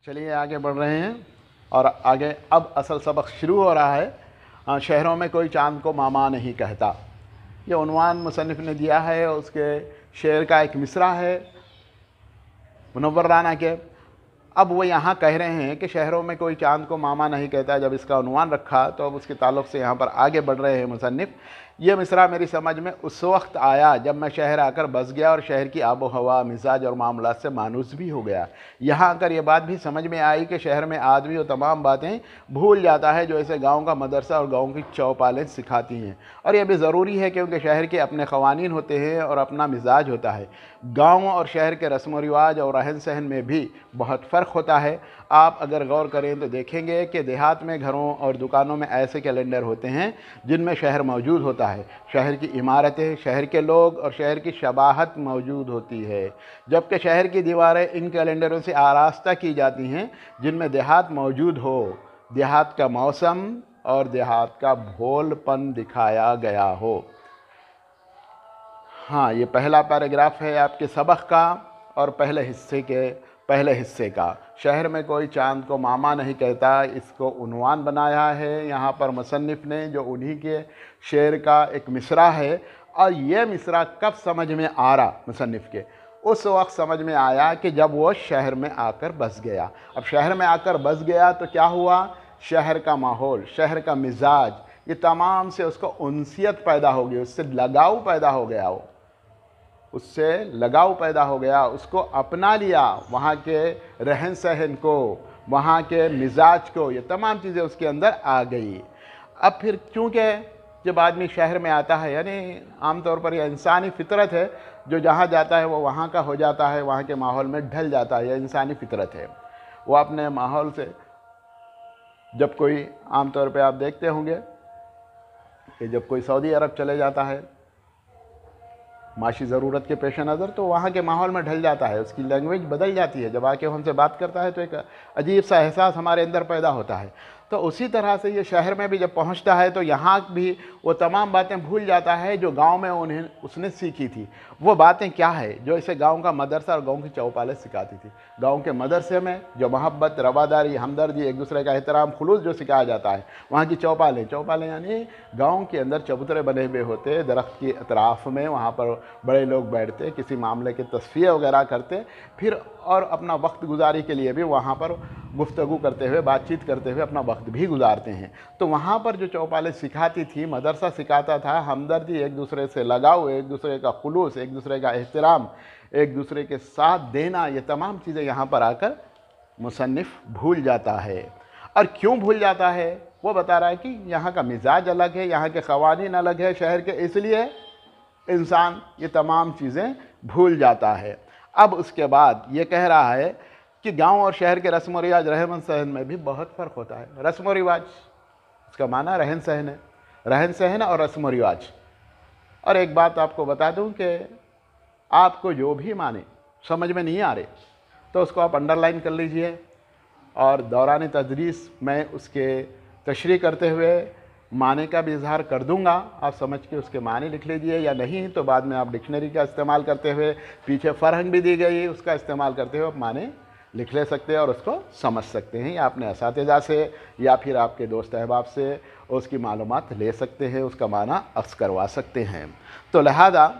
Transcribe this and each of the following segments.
चलिए आगे बढ़ रहे हैं और आगे अब असल सबक शुरू हो रहा है। शहरों में कोई चांद को मामा नहीं कहता। ये उन्वान मुसन्निफ़ ने दिया है, उसके शेर का एक मिसरा है मुनव्वर राना के। अब वो यहाँ कह रहे हैं कि शहरों में कोई चांद को मामा नहीं कहता। जब इसका उन्वान रखा तो अब उसके ताल्लुक़ से यहाँ पर आगे बढ़ रहे हैं मुसन्निफ़। ये मिसरा मेरी समझ में उस वक्त आया जब मैं शहर आकर बस गया और शहर की आबो हवा, मिजाज और मामलात से मानूस भी हो गया। यहाँ आकर ये बात भी समझ में आई कि शहर में आदमी वो तमाम बातें भूल जाता है जो इसे गाँव का मदरसा और गाँव की चौपालें सिखाती हैं। और यह भी ज़रूरी है क्योंकि शहर के अपने क़वानीन होते हैं और अपना मिजाज होता है। गाँव और शहर के रस्म व रिवाज और रहन सहन में भी बहुत फ़र्क होता है। आप अगर गौर करें तो देखेंगे कि देहात में घरों और दुकानों में ऐसे कैलेंडर होते हैं जिनमें शहर मौजूद होता है। शहर की इमारतें, शहर के लोग और शहर की शबाहत मौजूद होती है, जबकि शहर की दीवारें इन कैलेंडरों से आरास्ता की जाती हैं जिनमें देहात मौजूद हो, देहात का मौसम और देहात का भोलपन दिखाया गया हो। हाँ, ये पहला पैराग्राफ है आपके सबक का और पहले हिस्से का। शहर में कोई चांद को मामा नहीं कहता, इसको उन्वान बनाया है यहाँ पर मुसन्निफ़ ने, जो उन्हीं के शेर का एक मिसरा है। और ये मिसरा कब समझ में आ रहा मुसन्निफ़ के? उस वक्त समझ में आया कि जब वो शहर में आकर बस गया। अब शहर में आकर बस गया तो क्या हुआ? शहर का माहौल, शहर का मिजाज, ये तमाम से उसको उनसियत पैदा हो गई, उससे लगाव पैदा हो गया, उससे लगाव पैदा हो गया, उसको अपना लिया, वहाँ के रहन सहन को, वहाँ के मिजाज को, ये तमाम चीज़ें उसके अंदर आ गई। अब फिर चूँकि जब आदमी शहर में आता है, यानी आमतौर पर यह इंसानी फितरत है, जो जहाँ जाता है वो वहाँ का हो जाता है, वहाँ के माहौल में ढल जाता है, यह इंसानी फितरत है। वो अपने माहौल से, जब कोई आमतौर पर आप देखते होंगे कि जब कोई सऊदी अरब चले जाता है माशी ज़रूरत के पेश नज़र, तो वहाँ के माहौल में ढल जाता है, उसकी लैंग्वेज बदल जाती है। जब आके हमसे बात करता है तो एक अजीब सा एहसास हमारे अंदर पैदा होता है। तो उसी तरह से ये शहर में भी जब पहुँचता है तो यहाँ भी वो तमाम बातें भूल जाता है जो गांव में उसने सीखी थी। वो बातें क्या है जो इसे गांव का मदरसा और गांव की चौपालें सिखाती थी। गांव के मदरसे में जो मोहब्बत, रवादारी, हमदर्दी, एक दूसरे का एहतराम, खुलूस जो सिखाया जाता है, वहाँ की चौपालें यानी गाँव के अंदर चबूतरे बने हुए होते, दरख्त की अतराफ़ में, वहाँ पर बड़े लोग बैठते, किसी मामले के तस्फिया वगैरह करते, फिर और अपना वक्त गुजारी के लिए भी वहाँ पर गुफ्तगू करते हुए, बातचीत करते हुए अपना वक्त भी गुजारते हैं। तो वहाँ पर जो चौपालें सिखाती थी, मदरसा सिखाता था हमदर्दी, एक दूसरे से लगाव, एक दूसरे का खुलूस, एक दूसरे का एहतराम, एक दूसरे के साथ देना, ये तमाम चीज़ें यहाँ पर आकर मुसन्निफ़ भूल जाता है। और क्यों भूल जाता है वो बता रहा है कि यहाँ का मिजाज अलग है, यहाँ के क़वानीन अलग है शहर के, इसलिए इंसान ये तमाम चीज़ें भूल जाता है। अब उसके बाद ये कह रहा है कि गांव और शहर के रस्म व रिवाज, रहन सहन में भी बहुत फ़र्क होता है। रस्म व रिवाज, इसका माना रहन सहन है, रहन सहन और रस्म व रिवाज। और एक बात आपको बता दूं कि आपको जो भी माने समझ में नहीं आ रहे तो उसको आप अंडरलाइन कर लीजिए और दौरान तदरीस मैं उसके तशरीह करते हुए माने का भी इजहार कर दूंगा, आप समझ के उसके माने लिख लीजिए, या नहीं तो बाद में आप डिक्शनरी का इस्तेमाल करते हुए, पीछे फ़रहंग भी दी गई, उसका इस्तेमाल करते हुए आप माने लिख ले सकते हैं और उसको समझ सकते हैं, या अपने असातिज़ा से या फिर आपके दोस्त अहबाब से उसकी मालूमात ले सकते हैं, उसका माना अक्स करवा सकते हैं। तो लिहाजा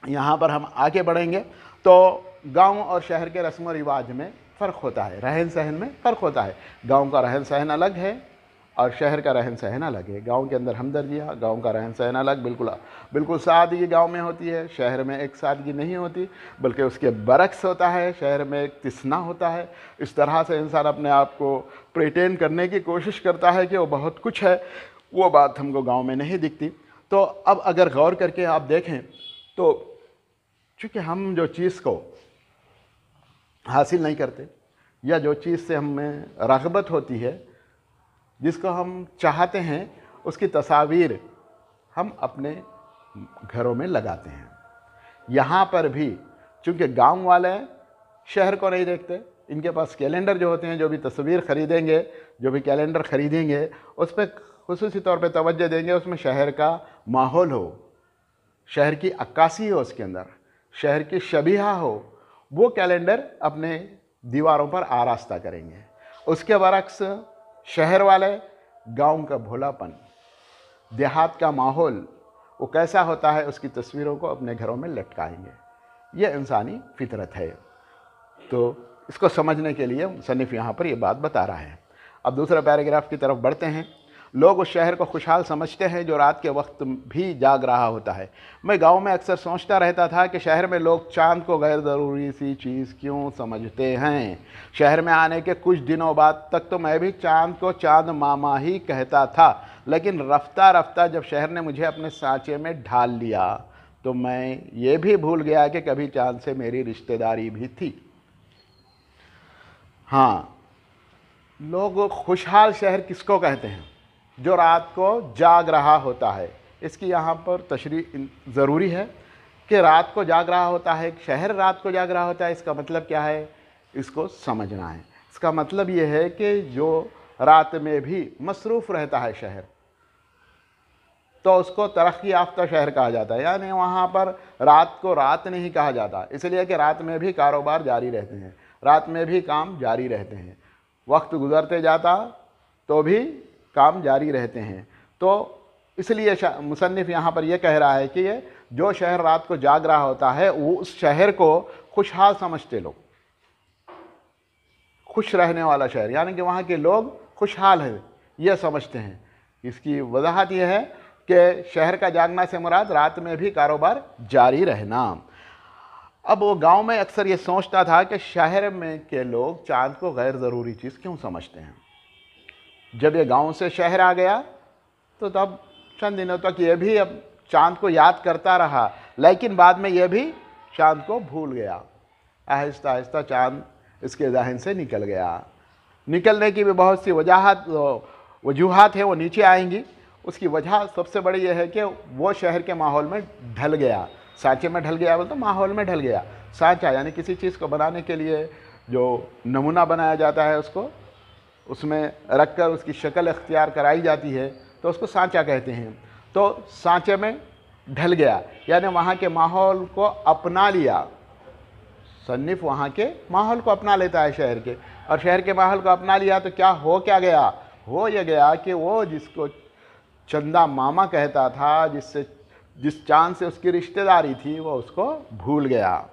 यहाँ पर हम आगे बढ़ेंगे तो गाँव और शहर के रस्म व रिवाज में फ़र्क होता है, रहन सहन में फ़र्क होता है। गाँव का रहन सहन अलग है और शहर का रहन सहन अलग है। गांव के अंदर हमदर्दियाँ, गांव का रहन सहन अलग, बिल्कुल सादगी गांव में होती है, शहर में एक सादगी नहीं होती, बल्कि उसके बरक्स होता है, शहर में एक तिस्ना होता है। इस तरह से इंसान अपने आप को प्रिटेंड करने की कोशिश करता है कि वो बहुत कुछ है, वो बात हमको गांव में नहीं दिखती। तो अब अगर गौर करके आप देखें तो चूँकि हम जो चीज़ को हासिल नहीं करते या जो चीज़ से हमें रग़बत होती है, जिसको हम चाहते हैं, उसकी तस्वीर हम अपने घरों में लगाते हैं। यहाँ पर भी चूँकि गांव वाले शहर को नहीं देखते, इनके पास कैलेंडर जो होते हैं, जो भी तस्वीर ख़रीदेंगे, जो भी कैलेंडर ख़रीदेंगे, उस पर ख़ुसूसी तौर पे तवज्जो देंगे, उसमें शहर का माहौल हो, शहर की अक्कासी हो, उसके अंदर शहर की शबीहा हो, वो कैलेंडर अपने दीवारों पर आरास्ता करेंगे। उसके बरक्स शहर वाले गांव का भोलापन, देहात का माहौल वो कैसा होता है, उसकी तस्वीरों को अपने घरों में लटकाएंगे। ये इंसानी फितरत है। तो इसको समझने के लिए मुसन्निफ यहाँ पर ये बात बता रहा है। अब दूसरे पैराग्राफ की तरफ बढ़ते हैं। लोग उस शहर को खुशहाल समझते हैं जो रात के वक्त भी जाग रहा होता है। मैं गांव में अक्सर सोचता रहता था कि शहर में लोग चांद को गैर ज़रूरी सी चीज़ क्यों समझते हैं। शहर में आने के कुछ दिनों बाद तक तो मैं भी चांद को चांद मामा ही कहता था, लेकिन रफ्ता रफ्ता जब शहर ने मुझे अपने सांचे में ढाल लिया तो मैं ये भी भूल गया कि कभी चांद से मेरी रिश्तेदारी भी थी। हाँ, लोग खुशहाल शहर किसको कहते हैं? जो रात को जाग रहा होता है। इसकी यहाँ पर तशरीह ज़रूरी है कि रात को जाग रहा होता है, शहर रात को जाग रहा होता है। इसका मतलब क्या है, इसको समझना है। इसका मतलब ये है कि जो रात में भी मसरूफ़ रहता है शहर, तो उसको तरक्की याफ्ता शहर कहा जाता है। यानी वहाँ पर रात को रात नहीं कहा जाता, इसलिए कि रात में भी कारोबार जारी रहते हैं, रात में भी काम जारी रहते हैं। वक्त गुज़रते जाता तो भी काम जारी रहते हैं। तो इसलिए मुसन्निफ यहाँ पर यह कह रहा है कि ये जो शहर रात को जाग रहा होता है वो उस शहर को खुशहाल समझते लोग, खुश रहने वाला शहर, यानी कि वहाँ के लोग खुशहाल हैं यह समझते हैं। इसकी वजाहत यह है कि शहर का जागना से मुराद रात में भी कारोबार जारी रहना। अब वो गांव में अक्सर ये सोचता था कि शहर में के लोग चांद को गैर ज़रूरी चीज़ क्यों समझते हैं। जब ये गांव से शहर आ गया तो तब चंद दिनों तक ये भी अब चांद को याद करता रहा, लेकिन बाद में ये भी चांद को भूल गया। आहिस्ता आहिस्ता चांद इसके ज़हन से निकल गया। निकलने की भी बहुत सी वजूहात है, वो नीचे आएंगी। उसकी वजह सबसे बड़ी यह है कि वो शहर के माहौल में ढल गया। सांचे में ढल गया बोलते तो माहौल में ढल गया। सांचा यानी किसी चीज़ को बनाने के लिए जो नमूना बनाया जाता है उसको उसमें रख कर उसकी शक्ल इख्तियार कराई जाती है तो उसको सांचा कहते हैं। तो सांचे में ढल गया यानी वहाँ के माहौल को अपना लिया। सन्निफ वहाँ के माहौल को अपना लेता है शहर के, और शहर के माहौल को अपना लिया तो क्या गया, हो यह गया कि वो जिसको चंदा मामा कहता था, जिस चांद से उसकी रिश्तेदारी थी, वो उसको भूल गया।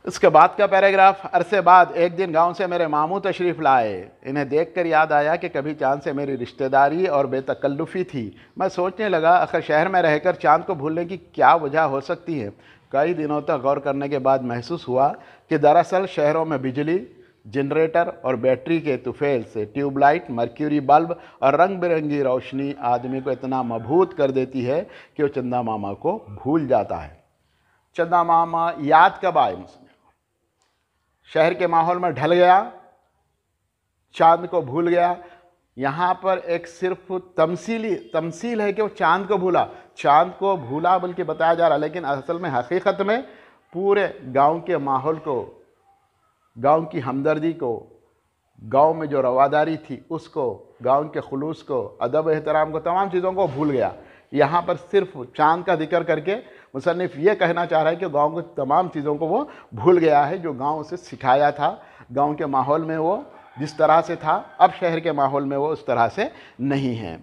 इसके बाद का पैराग्राफ, अरसे बाद एक दिन गांव से मेरे मामू तशरीफ़ लाए। इन्हें देखकर याद आया कि कभी चांद से मेरी रिश्तेदारी और बेतकल्लुफ़ी थी। मैं सोचने लगा आखिर शहर में रहकर चांद को भूलने की क्या वजह हो सकती है। कई दिनों तक गौर करने के बाद महसूस हुआ कि दरअसल शहरों में बिजली, जनरेटर और बैटरी के तुफैल से ट्यूबलाइट, मर्क्यूरी बल्ब और रंग बिरंगी रोशनी आदमी को इतना मबहूत कर देती है कि वो चंदा मामा को भूल जाता है। चंदा मामा याद कब आए? शहर के माहौल में ढल गया, चांद को भूल गया। यहाँ पर एक सिर्फ तमसील है कि वो चांद को भूला बल्कि बताया जा रहा, लेकिन असल में हकीकत में पूरे गांव के माहौल को, गांव की हमदर्दी को, गांव में जो रवादारी थी उसको, गांव के खुलूस को, अदब एहतराम को, तमाम चीज़ों को भूल गया। यहाँ पर सिर्फ चांद का जिक्र करके मुसन्निफ ये कहना चाह रहा है कि गांव की तमाम चीज़ों को वो भूल गया है जो गांव से सिखाया था। गांव के माहौल में वो जिस तरह से था, अब शहर के माहौल में वो उस तरह से नहीं है।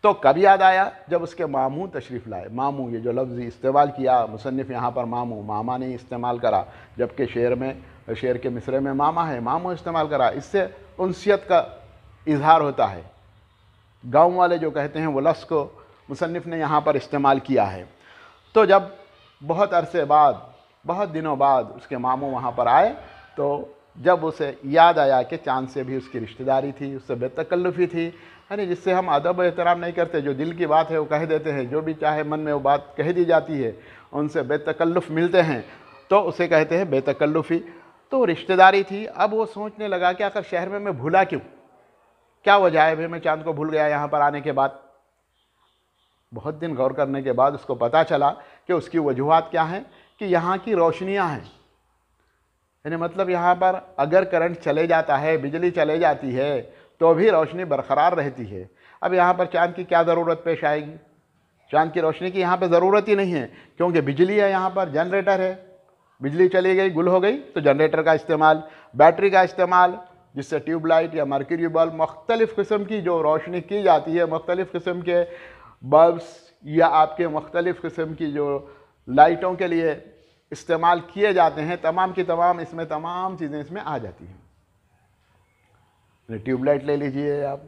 तो कब याद आया? जब उसके मामू तशरीफ़ लाए। मामू ये जो लफ्ज़ इस्तेमाल किया मुसन्निफ यहाँ पर मामू, मामा नहीं इस्तेमाल करा, जबकि शेर के मिसरे में मामा है, मामू इस्तेमाल करा। इससे उनसियत का इजहार होता है। गाँव वाले जो कहते हैं वो लफ्ज़ को मुसन्निफ ने यहाँ पर इस्तेमाल किया है। तो जब बहुत अरसे बाद, बहुत दिनों बाद उसके मामू वहाँ पर आए तो जब उसे याद आया कि चांद से भी उसकी रिश्तेदारी थी, उससे बेतकल्लुफ़ी थी, यानी जिससे हम अदब एहतराम नहीं करते, जो दिल की बात है वो कह देते हैं, जो भी चाहे मन में वो बात कह दी जाती है, उनसे बेतकल्लुफ़ मिलते हैं तो उसे कहते हैं बेतकल्लुफ़ी। तो रिश्तेदारी थी। अब वो सोचने लगा कि आखिर शहर में मैं भूला क्यों, क्या वजह है भाई मैं चांद को भूल गया यहाँ पर आने के बाद। बहुत दिन गौर करने के बाद उसको पता चला कि उसकी वजूहात क्या हैं कि यहाँ की रोशनियाँ हैं। यानी मतलब यहाँ पर अगर करंट चले जाता है, बिजली चले जाती है तो भी रोशनी बरकरार रहती है। अब यहाँ पर चांद की क्या ज़रूरत पेश आएगी? चांद की रोशनी की यहाँ पर ज़रूरत ही नहीं है, क्योंकि बिजली है, यहाँ पर जनरेटर है, बिजली चली गई, गुल हो गई, तो जनरेटर का इस्तेमाल, बैटरी का इस्तेमाल, जिससे ट्यूबलाइट या मर्क्यूरी बल्ब, मुख्तलिफ़ किस्म की जो रोशनी की जाती है, मुख्तलिफ़ किस्म के बल्ब्स या आपके मुख्तलिफ़ किस्म की जो लाइटों के लिए इस्तेमाल किए जाते हैं, तमाम की तमाम इसमें तमाम चीज़ें इसमें आ जाती हैं। ट्यूबलाइट ले लीजिए, आप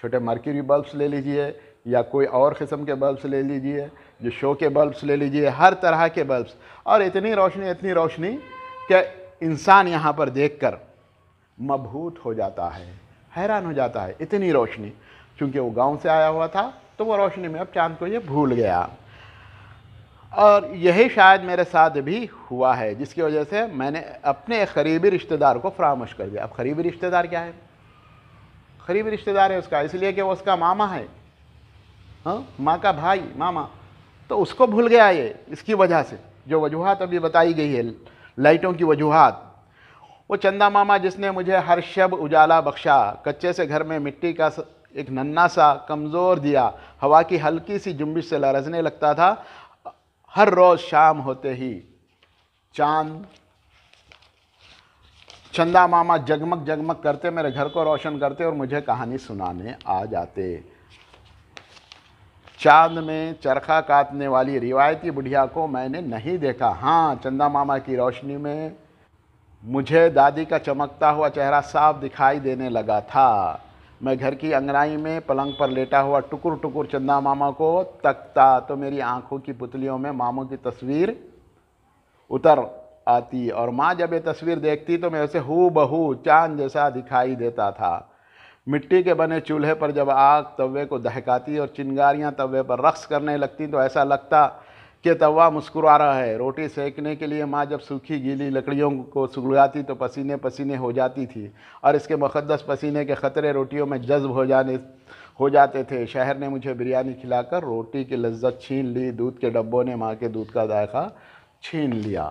छोटे मर्क्यूरी बल्ब्स ले लीजिए, या कोई और किस्म के बल्ब्स ले लीजिए, जो शो के बल्ब्स ले लीजिए, हर तरह के बल्ब्स, और इतनी रोशनी कि इंसान यहाँ पर देखकर मबहूत हो जाता है, हैरान हो जाता है, इतनी रोशनी। क्योंकि वो गांव से आया हुआ था तो वो रोशनी में अब चांद को ये भूल गया। और यही शायद मेरे साथ भी हुआ है, जिसकी वजह से मैंने अपने एक करीबी रिश्तेदार को फरामोश कर दिया। अब करीबी रिश्तेदार क्या है? करीबी रिश्तेदार है उसका, इसलिए कि वो उसका मामा है, हाँ, माँ का भाई, मामा, तो उसको भूल गया ये, इसकी वजह से जो वजूहात अभी बताई गई है, लाइटों की वजूहात। वो चंदा मामा जिसने मुझे हर शब उजाला बख्शा, कच्चे से घर में मिट्टी का एक नन्हा सा कमज़ोर दिया हवा की हल्की सी जुम्बिश से लरजने लगता था, हर रोज़ शाम होते ही चंदा मामा जगमग जगमग करते मेरे घर को रोशन करते और मुझे कहानी सुनाने आ जाते। चांद में चरखा काटने वाली रिवायती बुढ़िया को मैंने नहीं देखा। हाँ, चंदा मामा की रोशनी में मुझे दादी का चमकता हुआ चेहरा साफ दिखाई देने लगा था। मैं घर की अंगनाई में पलंग पर लेटा हुआ टुकुर टुकुर चंदा मामा को तकता तो मेरी आंखों की पुतलियों में मामों की तस्वीर उतर आती, और माँ जब ये तस्वीर देखती तो मैं उसे हू बहू चांद जैसा दिखाई देता था। मिट्टी के बने चूल्हे पर जब आग तवे को दहकाती और चिंगारियाँ तवे पर रक्स करने लगती तो ऐसा लगता कि तवा मुस्कुरा रहा है। रोटी सेकने के लिए माँ जब सूखी गीली लकड़ियों को सुलगाती तो पसीने पसीने हो जाती थी, और इसके मुक़द्दस पसीने के ख़तरे रोटियों में जज्ब हो जाते थे। शहर ने मुझे बिरयानी खिलाकर रोटी की लज्जत छीन ली, दूध के डब्बों ने माँ के दूध का जायका छीन लिया।